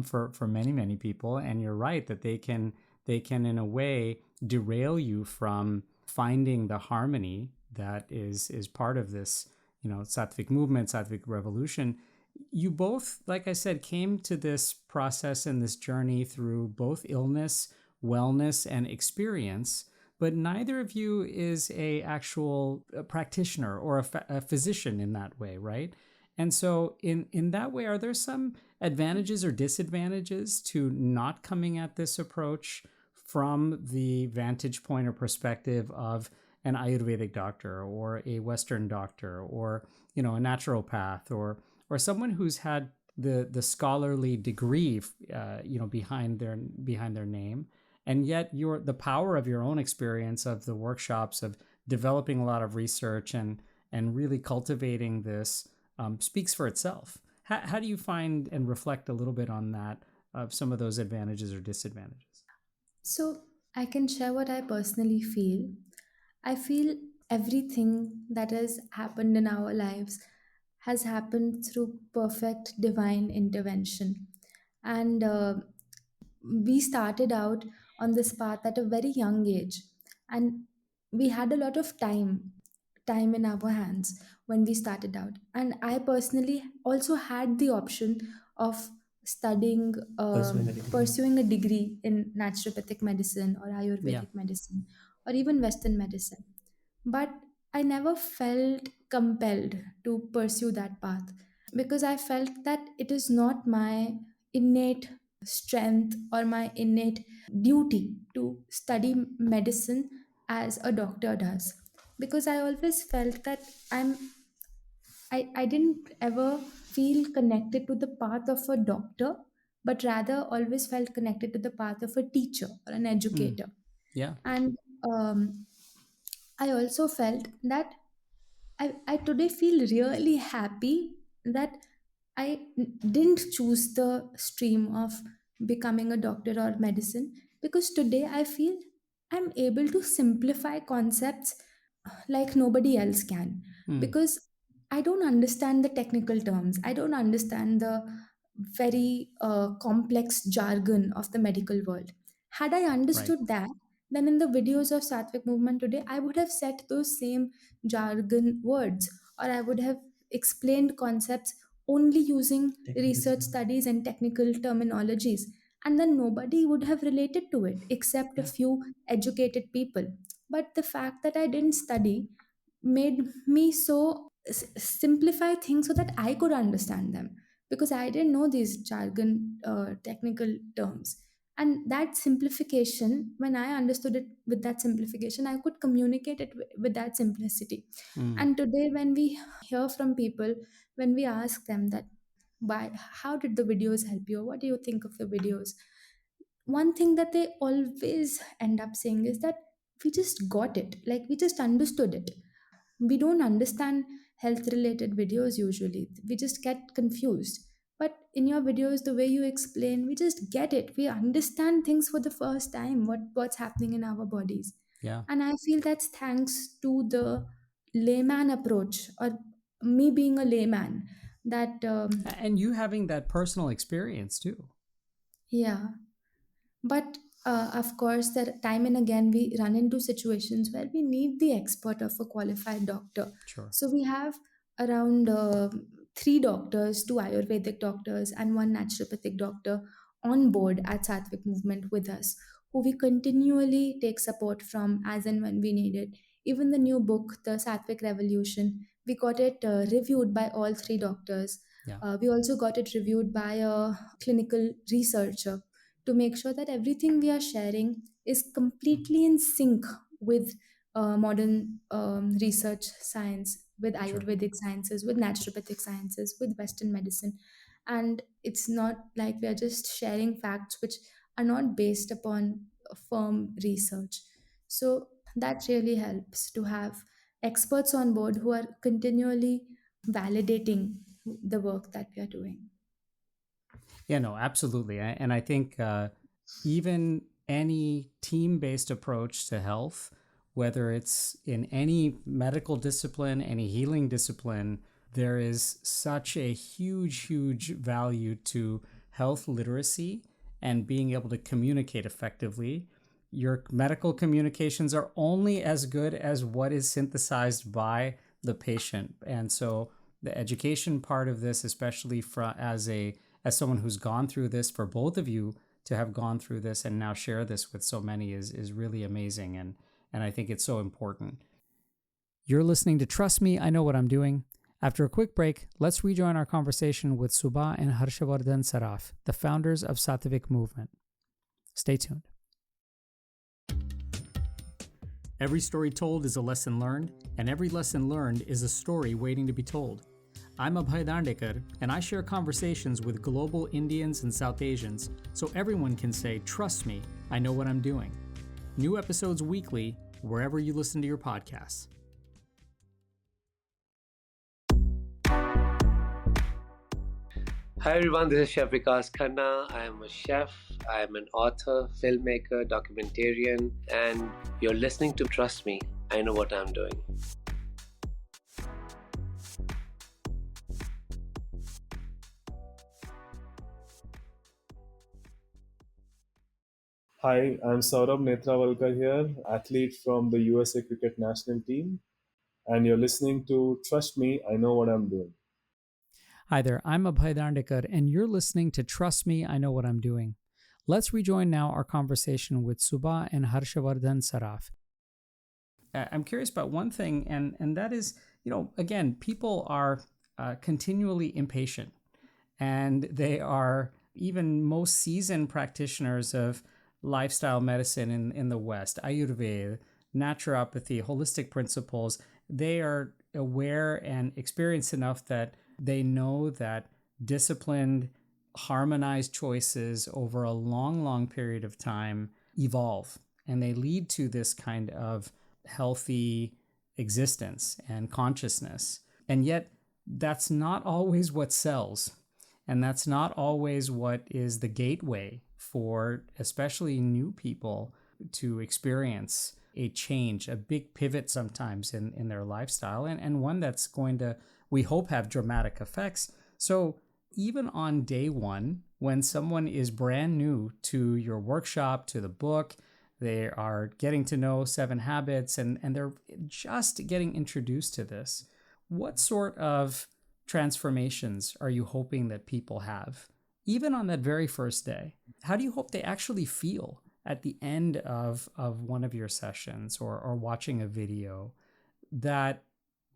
for many people, and you're right that they can in a way derail you from finding the harmony that is part of this sattvic movement, sattvic revolution. You both, like I said, came to this process and this journey through both illness, wellness, and experience, but neither of you is a actual practitioner or a physician in that way, right? And so in that way, are there some advantages or disadvantages to not coming at this approach from the vantage point or perspective of an Ayurvedic doctor or a Western doctor or a naturopath or someone who's had the scholarly degree behind their name, and yet the power of your own experience of the workshops of developing a lot of research and really cultivating this speaks for itself. How do you find and reflect a little bit on that, of some of those advantages or disadvantages? So I can share what I personally feel. I feel everything that has happened in our lives has happened through perfect divine intervention. And we started out on this path at a very young age, and we had a lot of time in our hands when we started out. And I personally also had the option of studying Pursuing a degree. pursuing a degree in naturopathic medicine or Yeah. ayurvedic medicine or even western medicine, but I never felt compelled to pursue that path because I felt that it is not my innate strength or my innate duty to study medicine as a doctor does, because I always felt that I didn't ever feel connected to the path of a doctor, but rather always felt connected to the path of a teacher or an Mm. educator. Yeah. And I also felt that I today feel really happy that didn't choose the stream of becoming a doctor or medicine, because today I feel I'm able to simplify concepts like nobody else can, Mm. because I don't understand the technical terms, I don't understand the very complex jargon of the medical world. Had I Right. understood that, then in the videos of Satvic movement today, I would have said those same jargon words, or I would have explained concepts only using research Technicism. studies and technical terminologies, and then nobody would have related to it except a Yeah. few educated people. But the fact that I didn't study made me so simplify things so that I could understand them, because I didn't know these jargon technical terms. And that simplification, when I understood it with that simplification, I could communicate it with that simplicity. Mm. And today, when we hear from people, when we ask them that, why, how did the videos help you? What do you think of the videos? One thing that they always end up saying is that we just got it, like we just understood it. We don't understand health related videos usually, we just get confused. But in your videos, the way you explain, we just get it, we understand things for the first time, what's happening in our bodies. Yeah. And I feel that's thanks to the layman approach, or me being a layman, that And you having that personal experience too. yeah. But of course, that time and again we run into situations where we need the expert of a qualified doctor. Sure. So we have around three doctors, two Ayurvedic doctors, and one naturopathic doctor on board at Sattvic Movement with us, who we continually take support from as and when we need it. Even the new book, The Sattvic Revolution, we got it reviewed by all three doctors. Yeah. We also got it reviewed by a clinical researcher, to make sure that everything we are sharing is completely in sync with modern research science, with Sure. Ayurvedic sciences, with naturopathic sciences, with Western medicine. And it's not like we are just sharing facts which are not based upon firm research. So that really helps to have experts on board who are continually validating the work that we are doing. Yeah, no, absolutely. And I think even any team based approach to health, whether it's in any medical discipline, any healing discipline, there is such a huge value to health literacy and being able to communicate effectively. Your medical communications are only as good as what is synthesized by the patient. And so the education part of this, especially as someone who's gone through this, for both of you to have gone through this and now share this with so many is really amazing, and I think it's so important. You're listening to Trust Me, I Know What I'm Doing. After a quick break, let's rejoin our conversation with Subah and Harshvardhan Saraf, the founders of Satvic Movement. Stay tuned. Every story told is a lesson learned, and every lesson learned is a story waiting to be told. I'm Abhay Dandekar, and I share conversations with global Indians and South Asians so everyone can say, trust me, I know what I'm doing. New episodes weekly, wherever you listen to your podcasts. Hi everyone, this is Chef Vikas Khanna. I am a chef, I am an author, filmmaker, documentarian, and you're listening to Trust Me, I Know What I'm Doing. Hi, I'm Saurabh Netravalkar here, athlete from the USA Cricket National Team, and you're listening to Trust Me, I Know What I'm Doing. Hi there, I'm Abhay Dandekar, and you're listening to Trust Me, I Know What I'm Doing. Let's rejoin now our conversation with Subah and Harshvardhan Saraf. I'm curious about one thing, and that is, again, people are continually impatient, and they are, even most seasoned practitioners of lifestyle medicine in the West, Ayurveda, naturopathy, holistic principles, they are aware and experienced enough that they know that disciplined, harmonized choices over a long, long period of time evolve and they lead to this kind of healthy existence and consciousness. And yet, that's not always what sells. And that's not always what is the gateway for especially new people to experience a change, a big pivot sometimes in their lifestyle, and one that's going to, we hope, have dramatic effects. So, even on day one, when someone is brand new to your workshop, to the book, they are getting to know Seven Habits and they're just getting introduced to this. What sort of transformations are you hoping that people have, even on that very first day? How do you hope they actually feel at the end of one of your sessions or watching a video that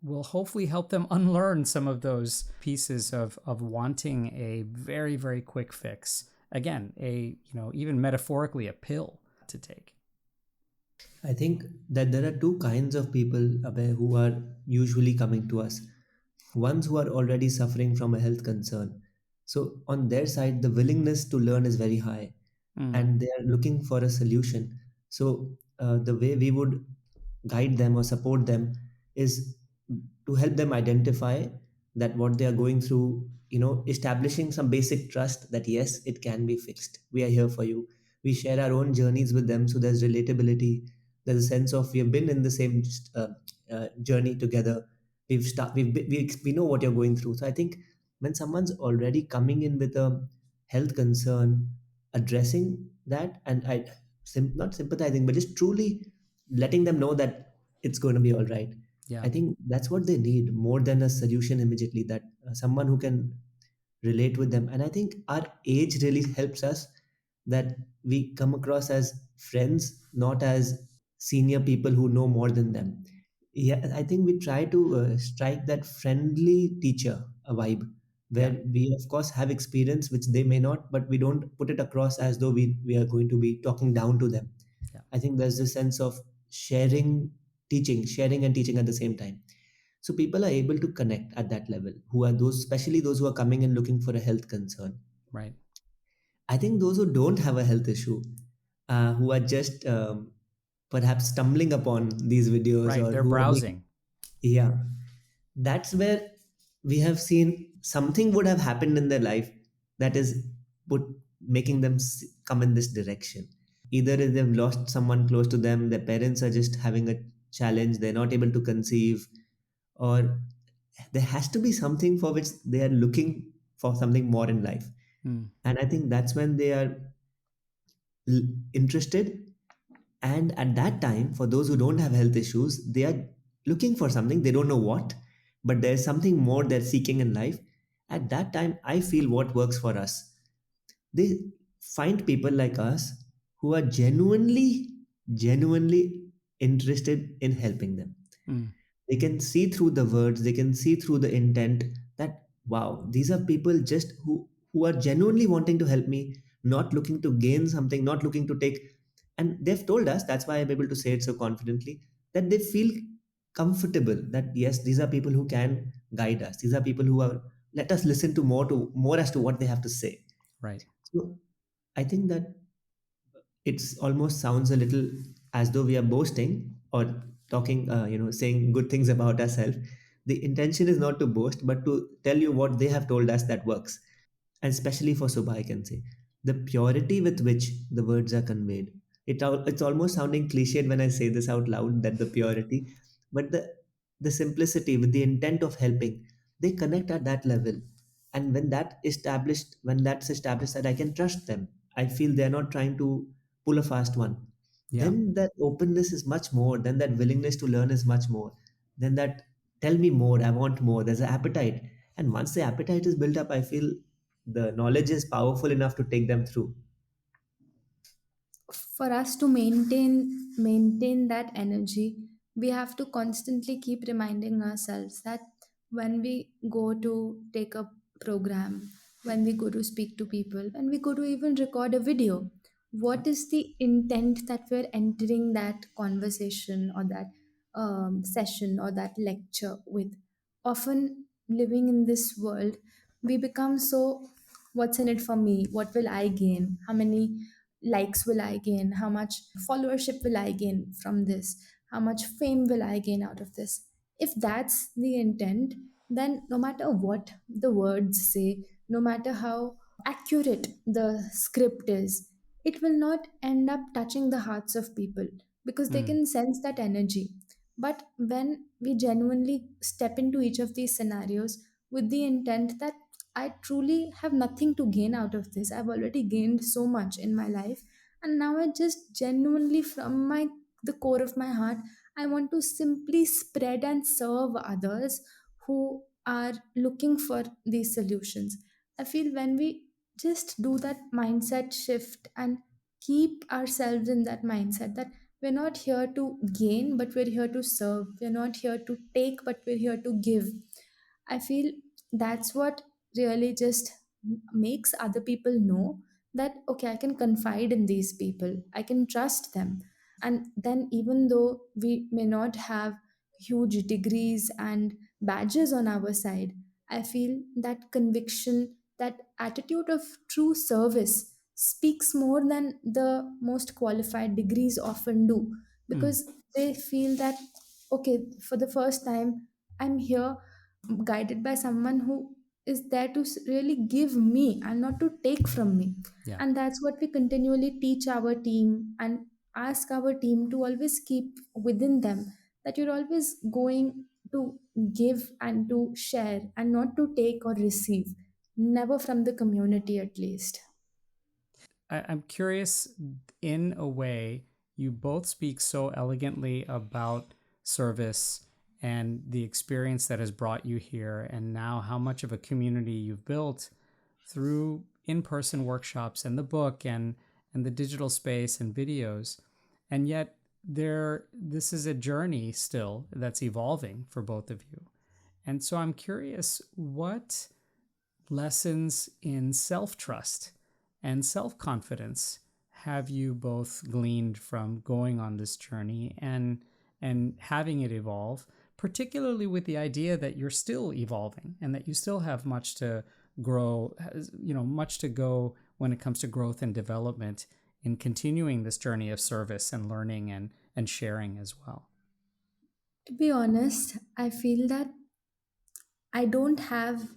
will hopefully help them unlearn some of those pieces of wanting a very, very quick fix? Again, even metaphorically, a pill to take. I think that there are two kinds of people, Abhay, who are usually coming to us. Ones who are already suffering from a health concern. So, on their side, the willingness to learn is very high Mm, and they are looking for a solution. So, the way we would guide them or support them is to help them identify that what they are going through, establishing some basic trust that yes, it can be fixed. We are here for you. We share our own journeys with them, so there's relatability. There's a sense of we have been in the same journey together. We know what you're going through. So I think when someone's already coming in with a health concern, addressing that, and not sympathizing, but just truly letting them know that it's going to be all right. yeah, I think that's what they need more than a solution immediately. That someone who can relate with them. And I think our age really helps us, that we come across as friends, not as senior people who know more than them. Yeah, I think we try to strike that friendly teacher a vibe yeah, where we of course have experience which they may not, but we don't put it across as though we are going to be talking down to them. yeah, I think there's this sense of sharing and teaching at the same time. So people are able to connect at that level, who are those, especially those who are coming and looking for a health concern. right, I think those who don't have a health issue, who are just perhaps stumbling upon these videos, right. or They're who are making, browsing. yeah, that's where we have seen something would have happened in their life that is put making them come in this direction. Either if they've lost someone close to them, their parents are just having a challenge, they're not able to conceive, or there has to be something for which they are looking for something more in life. Mm, And I think that's when they are interested. And at that time, for those who don't have health issues, they are looking for something, they don't know what, but there's something more they're seeking in life. At that time, I feel what works for us, they find people like us who are genuinely interested in helping them. mm, They can see through the words, they can see through the intent, that wow, these are people just who are genuinely wanting to help me, not looking to gain something, not looking to take. And they've told us, that's why I'm able to say it so confidently, that they feel comfortable that yes, these are people who can guide us, these are people who are, let us listen to more as to what they have to say. right. So I think that it's almost sounds a little as though we are boasting or talking, saying good things about ourselves. The intention is not to boast, but to tell you what they have told us that works. And especially for Subha, I can say the purity with which the words are conveyed. It's almost sounding cliched when I say this out loud, that the purity, but the simplicity with the intent of helping, they connect at that level. And when that's established, that I can trust them, I feel they're not trying to pull a fast one. Yeah, Then that openness is much more. Then that willingness to learn is much more. Then that tell me more, I want more. There's an appetite, and once the appetite is built up, I feel the knowledge is powerful enough to take them through. For us to maintain that energy, we have to constantly keep reminding ourselves that when we go to take a program, when we go to speak to people, when we go to even record a video, what is the intent that we're entering that conversation or that session or that lecture with. Often living in this world, we become so, what's in it for me? What will I gain? How many likes will I gain? How much followership will I gain from this? How much fame will I gain out of this? If that's the intent, then no matter what the words say, no matter how accurate the script is, it will not end up touching the hearts of people because they Mm, can sense that energy. But when we genuinely step into each of these scenarios with the intent that I truly have nothing to gain out of this, I've already gained so much in my life, and now I just genuinely, from my the core of my heart, I want to simply spread and serve others who are looking for these solutions. I feel when we just do that mindset shift and keep ourselves in that mindset that we're not here to gain, but we're here to serve. We're not here to take, but we're here to give. I feel that's what really just makes other people know that, okay, I can confide in these people, I can trust them. And then, even though we may not have huge degrees and badges on our side, I feel that conviction, that attitude of true service speaks more than the most qualified degrees often do, mm. because they feel that, okay, for the first time, I'm here guided by someone who is there to really give me and not to take from me. Yeah. And that's what we continually teach our team and ask our team to always keep within them, that you're always going to give and to share and not to take or receive, never from the community at least. I'm curious, in a way, you both speak so elegantly about service and the experience that has brought you here, and now how much of a community you've built through in-person workshops and the book and the digital space and videos. And yet this is a journey still that's evolving for both of you. And so I'm curious, what lessons in self-trust and self-confidence have you both gleaned from going on this journey and having it evolve, particularly with the idea that you're still evolving and that you still have much to grow, much to go when it comes to growth and development in continuing this journey of service and learning and sharing as well? To be honest, I feel that I don't have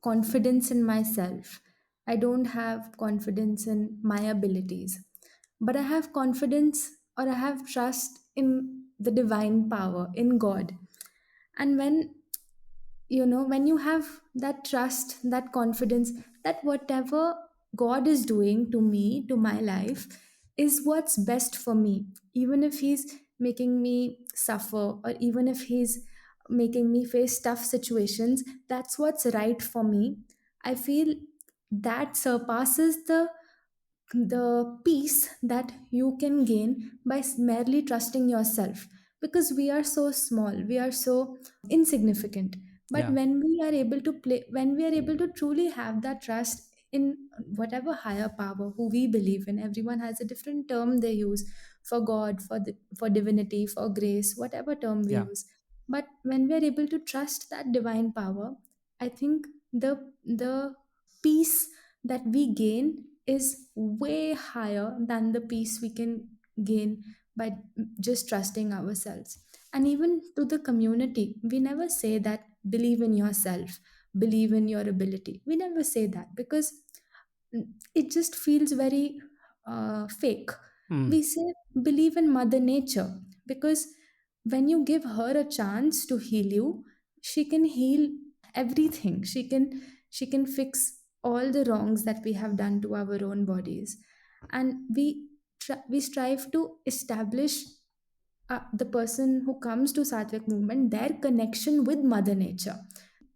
confidence in myself. I don't have confidence in my abilities. But I have confidence, or I have trust in the divine power, in God. And when you have that trust, that confidence, that whatever God is doing to me, to my life, is what's best for me, even if He's making me suffer, or even if He's making me face tough situations, that's what's right for me. I feel that surpasses the peace that you can gain by merely trusting yourself, because we are so small, we are so insignificant. But Yeah. when we are able to truly have that trust in whatever higher power who we believe in, everyone has a different term they use for God, for divinity, for grace, whatever term we Yeah. use. But when we are able to trust that divine power, I think the peace that we gain is way higher than the peace we can gain by just trusting ourselves. And even to the community, we never say that believe in yourself, believe in your ability. We never say that because it just feels very fake. Mm. We say believe in Mother Nature, because when you give her a chance to heal you, she can heal everything. She can fix all the wrongs that we have done to our own bodies. And we strive to establish the person who comes to Sattvic movement, their connection with Mother Nature.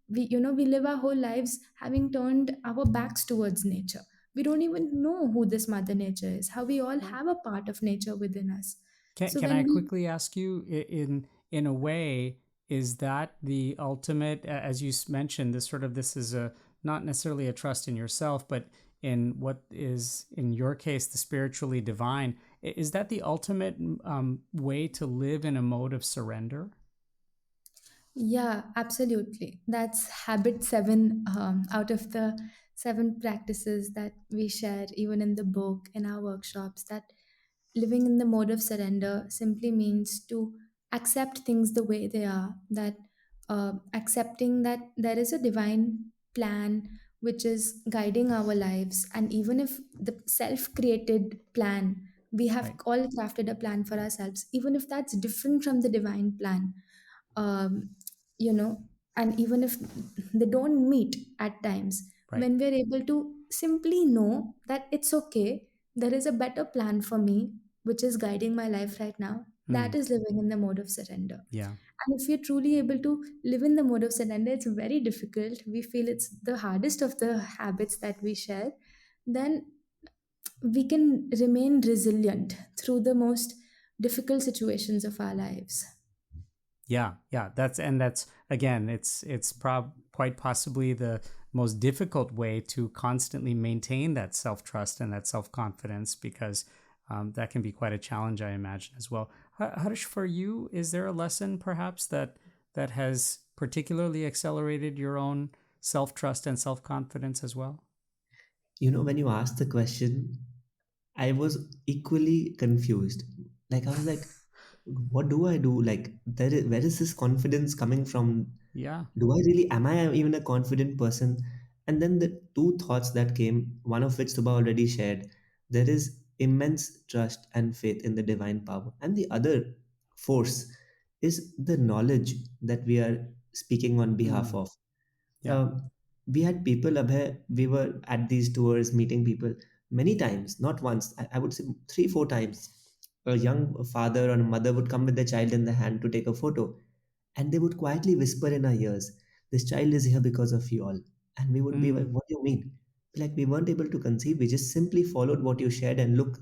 We live our whole lives having turned our backs towards nature. We don't even know who this Mother Nature is, how we all have a part of nature within us. Can So can when I we quickly ask you, in a way, is that the ultimate, as you mentioned, this is a not necessarily a trust in yourself, but in what is, in your case, the spiritually divine. Is that the ultimate way to live in a mode of surrender? Yeah, absolutely. That's habit seven out of the seven practices that we share, even in the book, in our workshops. That living in the mode of surrender simply means to accept things the way they are, that accepting that there is a divine plan which is guiding our lives. And even if the self created plan, we have Right. all crafted a plan for ourselves, even if that's different from the divine plan, um, you know, and even if they don't meet at times, Right. when we're able to simply know that it's okay, there is a better plan for me which is guiding my life right now, that Mm, is living in the mode of surrender. yeah. And if you're truly able to live in the mode of surrender, it's very difficult. We feel it's the hardest of the habits that we share. Then we can remain resilient through the most difficult situations of our lives. Yeah. That's again, it's quite possibly the most difficult way to constantly maintain that self trust and that self confidence, because that can be quite a challenge, I imagine, as well. Harsh, for you, is there a lesson perhaps that has particularly accelerated your own self trust and self confidence as well? When you asked the question, I was equally confused. Like, I was like, what do I do? Like, where is this confidence coming from? Yeah. Am I even a confident person? And then the two thoughts that came, one of which Subha already shared, there is immense trust and faith in the divine power. And the other force is the knowledge that we are speaking on behalf Mm, of. yeah. Uh, we had people, Abhay, we were at these tours meeting people many times, not once, I would say three, four times. A young father or a mother would come with their child in the hand to take a photo, and they would quietly whisper in our ears, "This child is here because of you all." And we would be like, Mm, "What do you mean?" Like, we weren't able to conceive, we just simply followed what you shared, and look,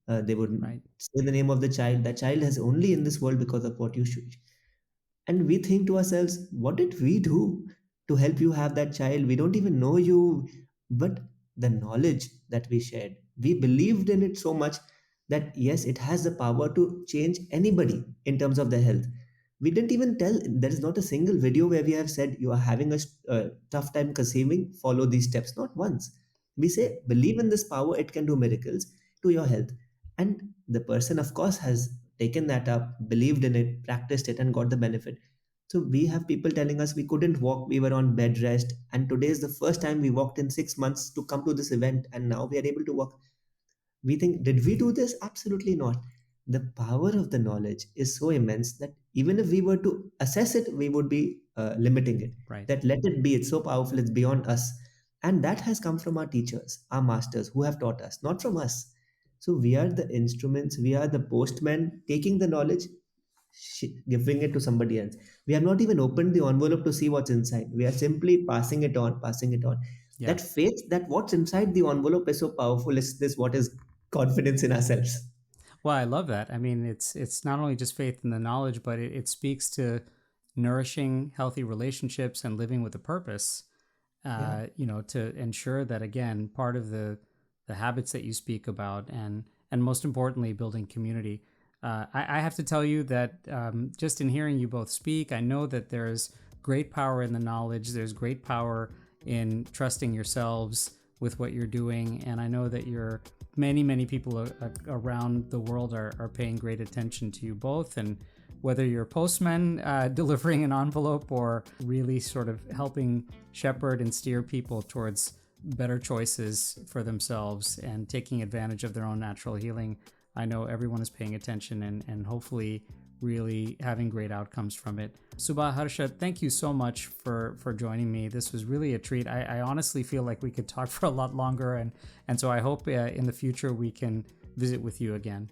they would right. say the name of the child. That child is only in this world because of what you and we think to ourselves, what did we do to help you have that child? We don't even know you. But the knowledge that we shared, we believed in it so much that yes, it has the power to change anybody in terms of their health. We didn't even tell, there is not a single video where we have said, you are having a tough time conceiving, follow these steps. Not once. We say, Right. believe in this power, it can do miracles to your health. And the person, of course, has taken that up, believed in it, practiced it, and got the benefit. So we have people telling us we couldn't walk, we were on bed rest, and today is the first time we walked in 6 months to come to this event, and now we are able to walk. We think, did we do this? Absolutely not. The power of the knowledge is so immense that even if we were to assess it, we would be limiting it. Right. That let it be, it's so powerful, it's beyond us. And that has come from our teachers, our masters who have taught us, not from us. So we are the instruments, we are the postmen taking the knowledge, giving it to somebody else. We have not even opened the envelope to see what's inside. We are simply passing it on, passing it on. Yeah. That faith that what's inside the envelope is so powerful is this what is confidence in ourselves. Well, I love that. I mean, it's not only just faith in the knowledge, but it speaks to nourishing healthy relationships and living with a purpose. Yeah, To ensure that, again, part of the habits that you speak about, and most importantly, building community. I have to tell you that just in hearing you both speak, I know that there's great power in the knowledge. There's great power in trusting yourselves with what you're doing, and I know that many people around the world are paying great attention to you both. And whether you're a postman delivering an envelope, or really sort of helping shepherd and steer people towards better choices for themselves and taking advantage of their own natural healing, I know everyone is paying attention and hopefully really having great outcomes from it. Subah, Harsha, thank you so much for joining me. This was really a treat. I honestly feel like we could talk for a lot longer, and so I hope in the future we can visit with you again.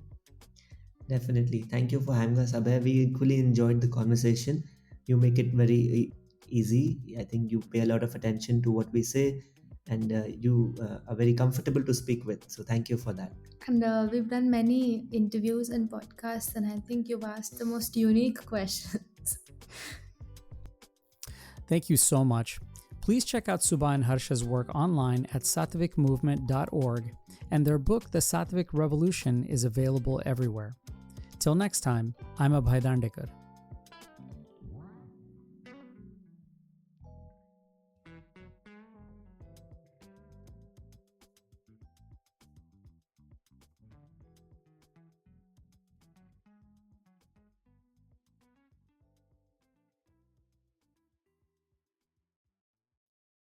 definitely. Thank you for having us, Abhay. We equally enjoyed the conversation. You make it very easy. I think you pay a lot of attention to what we say, and you are very comfortable to speak with. So thank you for that. And we've done many interviews and podcasts, and I think you've asked the most unique questions. Thank you so much. Please check out Subah and Harsha's work online at satvicmovement.org, and their book, The Satvic Revolution, is available everywhere. Till next time, I'm Abhay Dandekar.